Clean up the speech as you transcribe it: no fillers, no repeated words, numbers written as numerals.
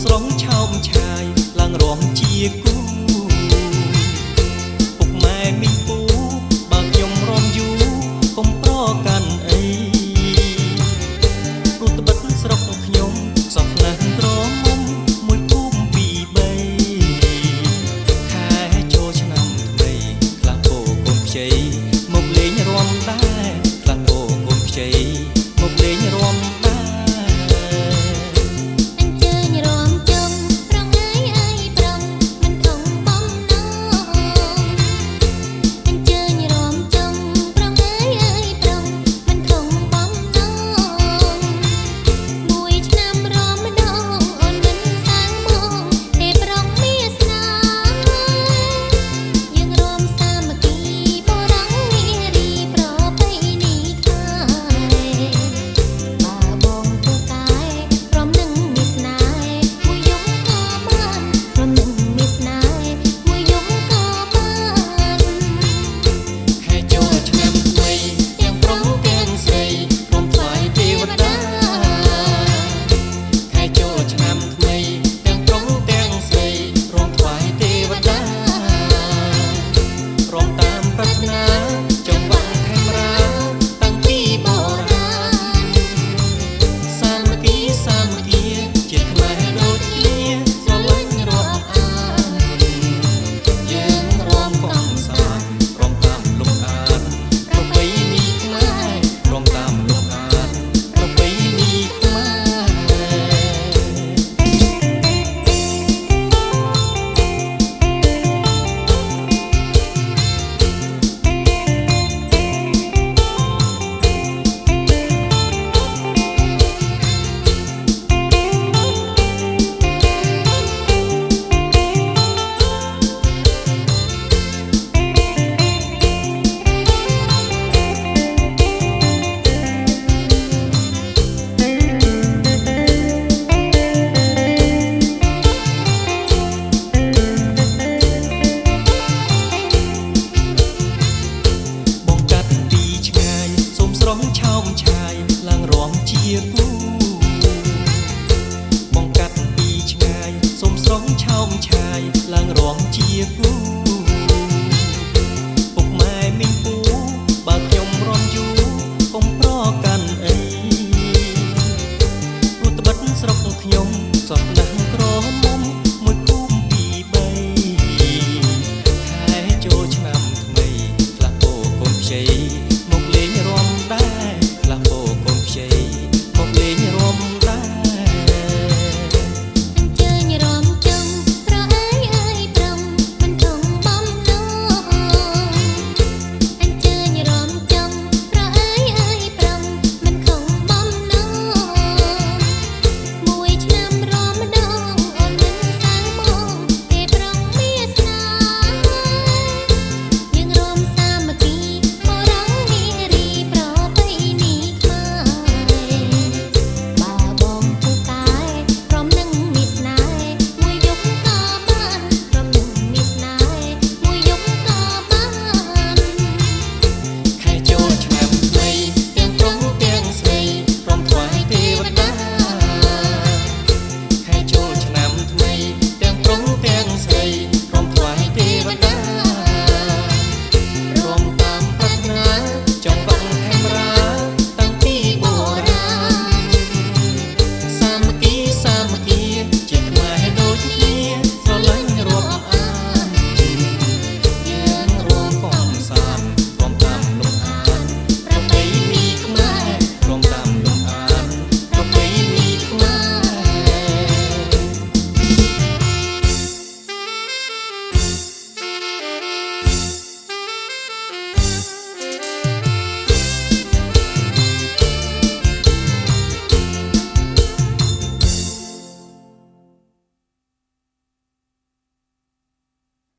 ស្រង់ឆោមឆាយឡើងរំជាគូពុកម៉ែមីពូបើខ្ញុំរំយូរកុំប្រកាន់អីព្រោះត្បិតស្រុកខ្ញុំសោះណាស់ត្រមុំមួយភូមិពីរបីខែចូលឆ្នាំថ្មីខ្លះពោកូនខ្ចីមកលេងរំដែរខ្លះពោកូនខ្ចីមកលេងរំឆោមឆាយឡើងរំជាគូបងកាត់ពីឆ្ងាយសូមស្រង់ឆោមឆាយឡើងរំជាគូពុកម៉ែមីងពូបើខ្ញុំរំយូរកុំប្រកាន់អីព្រោះត្បិតស្រុកខ្ញុំសោះ